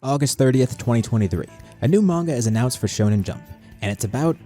August 30th, 2023. A new manga is announced for Shonen Jump, and it's about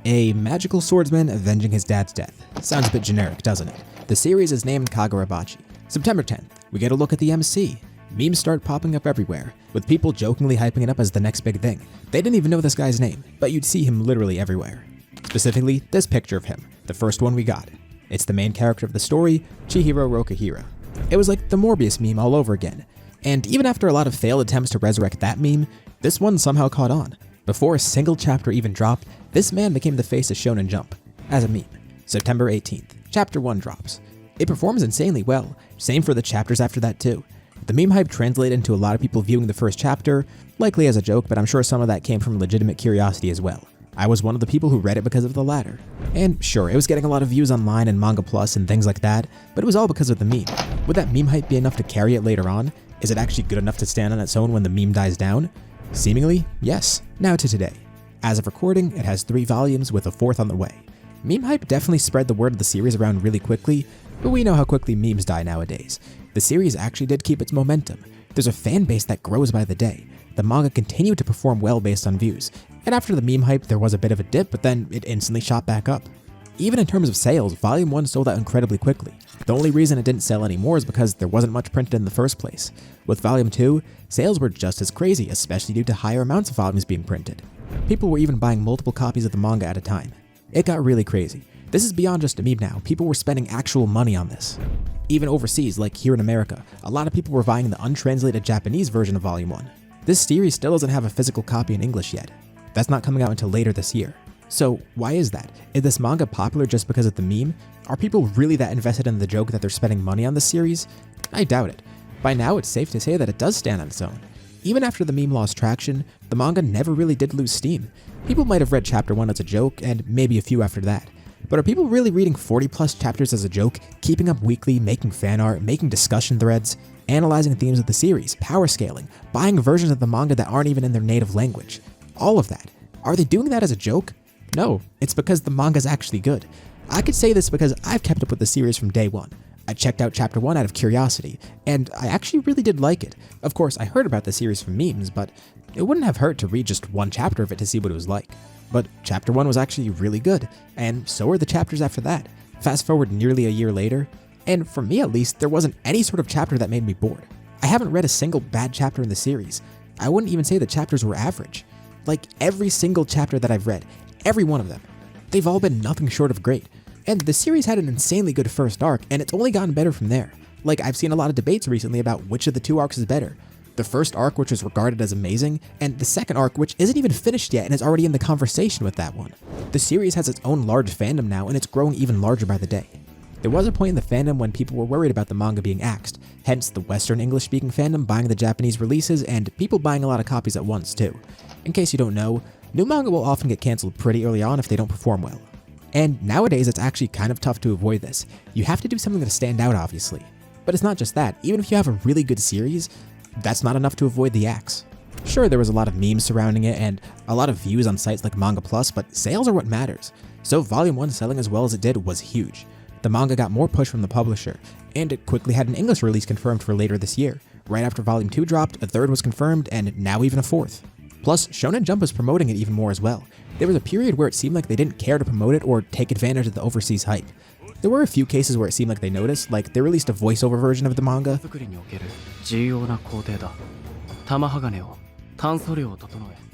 a magical swordsman avenging his dad's death. Sounds a bit generic, doesn't it? The series is named Kagurabachi. September 10th, we get a look at the MC. Memes start popping up everywhere, with people jokingly hyping it up as the next big thing. They didn't even know this guy's name, but you'd see him literally everywhere. Specifically, this picture of him, the first one we got. It's the main character of the story, Chihiro Rokuhira. It was like the Morbius meme all over again. And even after a lot of failed attempts to resurrect that meme, this one somehow caught on. Before a single chapter even dropped, this man became the face of Shonen Jump, as a meme. September 18th, chapter 1 drops. It performs insanely well, same for the chapters after that too. The meme hype translated into a lot of people viewing the first chapter, likely as a joke, but I'm sure some of that came from legitimate curiosity as well. I was one of the people who read it because of the latter. And sure, it was getting a lot of views online and Manga Plus and things like that, but it was all because of the meme. Would that meme hype be enough to carry it later on? Is it actually good enough to stand on its own when the meme dies down? Seemingly, yes. Now to today. As of recording, it has 3 volumes with a 4th on the way. Meme hype definitely spread the word of the series around really quickly, but we know how quickly memes die nowadays. The series actually did keep its momentum. There's a fan base that grows by the day. The manga continued to perform well based on views, and after the meme hype there was a bit of a dip, but then it instantly shot back up. Even in terms of sales, Volume 1 sold out incredibly quickly. The only reason it didn't sell anymore is because there wasn't much printed in the first place. With Volume 2, sales were just as crazy, especially due to higher amounts of volumes being printed. People were even buying multiple copies of the manga at a time. It got really crazy. This is beyond just a meme now, people were spending actual money on this. Even overseas, like here in America, a lot of people were buying the untranslated Japanese version of Volume 1. This series still doesn't have a physical copy in English yet. That's not coming out until later this year. So why is that? Is this manga popular just because of the meme? Are people really that invested in the joke that they're spending money on this series? I doubt it. By now it's safe to say that it does stand on its own. Even after the meme lost traction, the manga never really did lose steam. People might have read chapter 1 as a joke and maybe a few after that. But are people really reading 40 plus chapters as a joke, keeping up weekly, making fan art, making discussion threads, analyzing themes of the series, power scaling, buying versions of the manga that aren't even in their native language? All of that. Are they doing that as a joke? No, it's because the manga's actually good. I could say this because I've kept up with the series from day one. I checked out chapter 1 out of curiosity, and I actually really did like it. Of course, I heard about the series from memes, but it wouldn't have hurt to read just one chapter of it to see what it was like. But chapter 1 was actually really good, and so were the chapters after that. Fast forward nearly a year later, and for me at least, there wasn't any sort of chapter that made me bored. I haven't read a single bad chapter in the series. I wouldn't even say the chapters were average. Like every single chapter that I've read, every one of them, they've all been nothing short of great. And the series had an insanely good first arc, and it's only gotten better from there. Like, I've seen a lot of debates recently about which of the 2 arcs is better. The first arc, which was regarded as amazing, and the second arc, which isn't even finished yet and is already in the conversation with that one. The series has its own large fandom now, and it's growing even larger by the day. There was a point in the fandom when people were worried about the manga being axed, hence the Western English-speaking fandom buying the Japanese releases and people buying a lot of copies at once too. In case you don't know, new manga will often get cancelled pretty early on if they don't perform well. And nowadays it's actually kind of tough to avoid this. You have to do something to stand out, obviously. But it's not just that, even if you have a really good series, that's not enough to avoid the axe. Sure, there was a lot of memes surrounding it and a lot of views on sites like Manga Plus, but sales are what matters. So Volume 1 selling as well as it did was huge. The manga got more push from the publisher, and it quickly had an English release confirmed for later this year. Right after Volume 2 dropped, a 3rd was confirmed, and now even a 4th. Plus, Shonen Jump is promoting it even more as well. There was a period where it seemed like they didn't care to promote it or take advantage of the overseas hype. There were a few cases where it seemed like they noticed, like they released a voiceover version of the manga.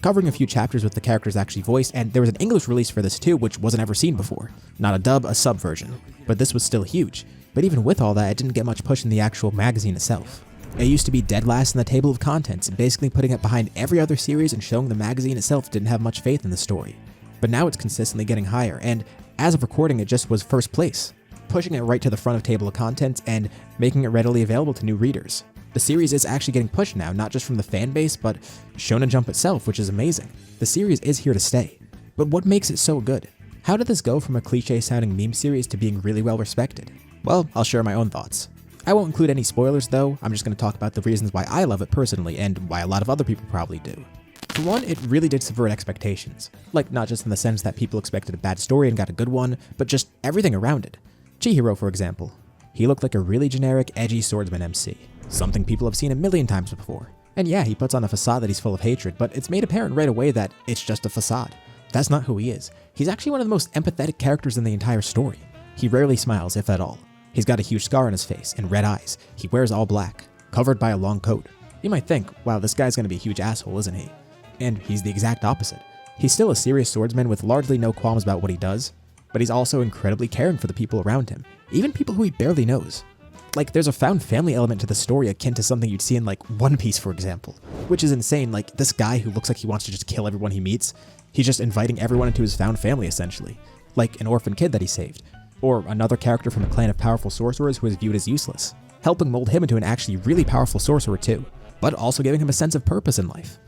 Covering a few chapters with the characters actually voiced, and there was an English release for this too, which wasn't ever seen before. Not a dub, a sub version. But this was still huge. But even with all that, it didn't get much push in the actual magazine itself. It used to be dead last in the table of contents, basically putting it behind every other series and showing the magazine itself didn't have much faith in the story. But now it's consistently getting higher, and as of recording it just was first place, pushing it right to the front of table of contents and making it readily available to new readers. The series is actually getting pushed now, not just from the fan base, but Shonen Jump itself, which is amazing. The series is here to stay. But what makes it so good? How did this go from a cliche-sounding meme series to being really well respected? Well, I'll share my own thoughts. I won't include any spoilers though, I'm just going to talk about the reasons why I love it personally and why a lot of other people probably do. For one, it really did subvert expectations. Like, not just in the sense that people expected a bad story and got a good one, but just everything around it. Chihiro, for example. He looked like a really generic, edgy swordsman MC. Something people have seen a million times before. And yeah, he puts on a facade that he's full of hatred, but it's made apparent right away that it's just a facade. That's not who he is. He's actually one of the most empathetic characters in the entire story. He rarely smiles, if at all. He's got a huge scar on his face and red eyes. He wears all black, covered by a long coat. You might think, wow, this guy's gonna be a huge asshole, isn't he? And he's the exact opposite. He's still a serious swordsman with largely no qualms about what he does, but he's also incredibly caring for the people around him, even people who he barely knows. Like, there's a found family element to the story akin to something you'd see in, like, One Piece, for example, which is insane. Like, this guy who looks like he wants to just kill everyone he meets, he's just inviting everyone into his found family, essentially. Like an orphan kid that he saved, or another character from a clan of powerful sorcerers who is viewed as useless, helping mold him into an actually really powerful sorcerer too, but also giving him a sense of purpose in life.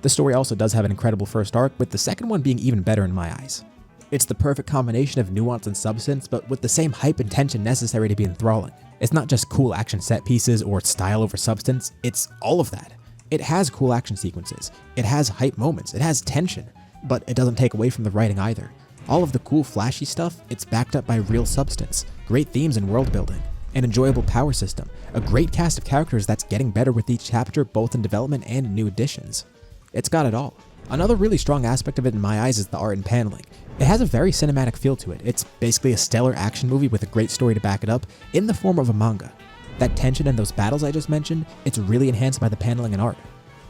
The story also does have an incredible first arc, with the second one being even better in my eyes. It's the perfect combination of nuance and substance, but with the same hype and tension necessary to be enthralling. It's not just cool action set pieces or style over substance, it's all of that. It has cool action sequences, it has hype moments, it has tension, but it doesn't take away from the writing either. All of the cool flashy stuff, it's backed up by real substance, great themes and world building, an enjoyable power system, a great cast of characters that's getting better with each chapter both in development and in new additions. It's got it all. Another really strong aspect of it in my eyes is the art and paneling. It has a very cinematic feel to it. It's basically a stellar action movie with a great story to back it up in the form of a manga. That tension and those battles I just mentioned, it's really enhanced by the paneling and art.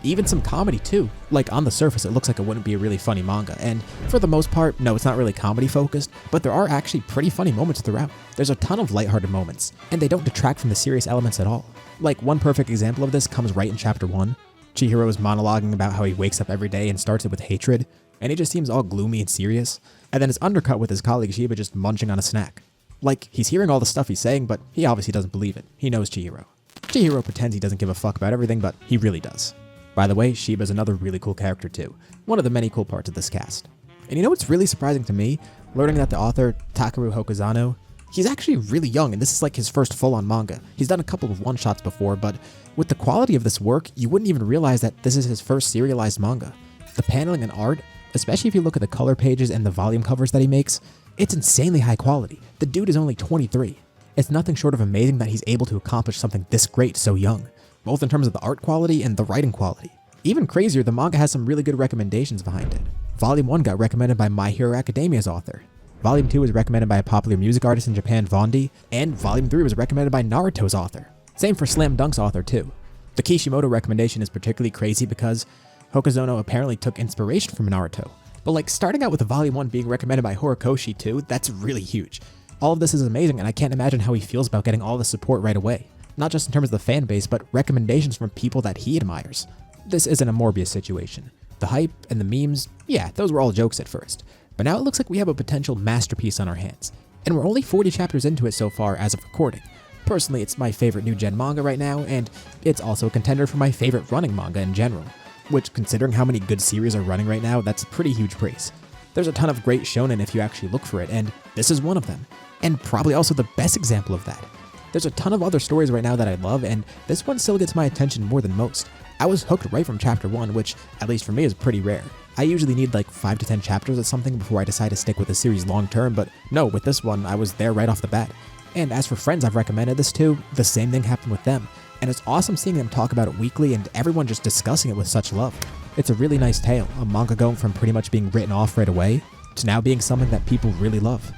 Even some comedy too. Like, on the surface it looks like it wouldn't be a really funny manga, and for the most part, no, it's not really comedy focused, but there are actually pretty funny moments throughout. There's a ton of lighthearted moments, and they don't detract from the serious elements at all. Like, one perfect example of this comes right in chapter 1. Chihiro is monologuing about how he wakes up every day and starts it with hatred, and he just seems all gloomy and serious, and then it's undercut with his colleague Shiba just munching on a snack. Like, he's hearing all the stuff he's saying, but he obviously doesn't believe it. He knows Chihiro. Chihiro pretends he doesn't give a fuck about everything, but he really does. By the way, Shiba's another really cool character too, one of the many cool parts of this cast. And you know what's really surprising to me? Learning that the author, Takeru Hokusano, he's actually really young, and this is like his first full-on manga. He's done a couple of one-shots before, but with the quality of this work, you wouldn't even realize that this is his first serialized manga. The paneling and art, especially if you look at the color pages and the volume covers that he makes, it's insanely high quality. The dude is only 23. It's nothing short of amazing that he's able to accomplish something this great so young, both in terms of the art quality and the writing quality. Even crazier, the manga has some really good recommendations behind it. Volume 1 got recommended by My Hero Academia's author. Volume 2 was recommended by a popular music artist in Japan, Vondi, and Volume 3 was recommended by Naruto's author. Same for Slam Dunk's author too. The Kishimoto recommendation is particularly crazy because Hokusano apparently took inspiration from Naruto. But like, starting out with Volume 1 being recommended by Horikoshi too, that's really huge. All of this is amazing, and I can't imagine how he feels about getting all the support right away. Not just in terms of the fan base, but recommendations from people that he admires. This isn't a Morbius situation. The hype and the memes, yeah, those were all jokes at first. But now it looks like we have a potential masterpiece on our hands. And we're only 40 chapters into it so far as of recording. Personally, it's my favorite new gen manga right now, and it's also a contender for my favorite running manga in general. Which, considering how many good series are running right now, that's pretty huge praise. There's a ton of great shonen if you actually look for it, and this is one of them. And probably also the best example of that. There's a ton of other stories right now that I love, and this one still gets my attention more than most. I was hooked right from chapter 1, which, at least for me, is pretty rare. I usually need like 5 to 10 chapters of something before I decide to stick with a series long term, but no, with this one, I was there right off the bat. And as for friends I've recommended this to, the same thing happened with them. And it's awesome seeing them talk about it weekly and everyone just discussing it with such love. It's a really nice tale, a manga going from pretty much being written off right away to now being something that people really love.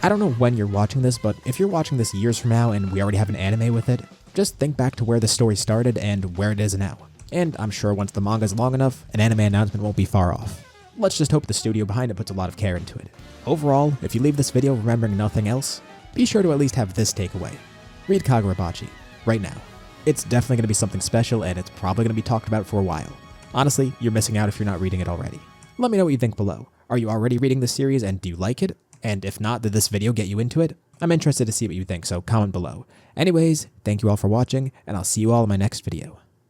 I don't know when you're watching this, but if you're watching this years from now and we already have an anime with it, just think back to where the story started and where it is now. And I'm sure once the manga is long enough, an anime announcement won't be far off. Let's just hope the studio behind it puts a lot of care into it. Overall, if you leave this video remembering nothing else, be sure to at least have this takeaway. Read Kagurabachi, right now. It's definitely going to be something special, and it's probably going to be talked about for a while. Honestly, you're missing out if you're not reading it already. Let me know what you think below. Are you already reading this series, and do you like it? And if not, did this video get you into it? I'm interested to see what you think, so comment below. Anyways, thank you all for watching, and I'll see you all in my next video.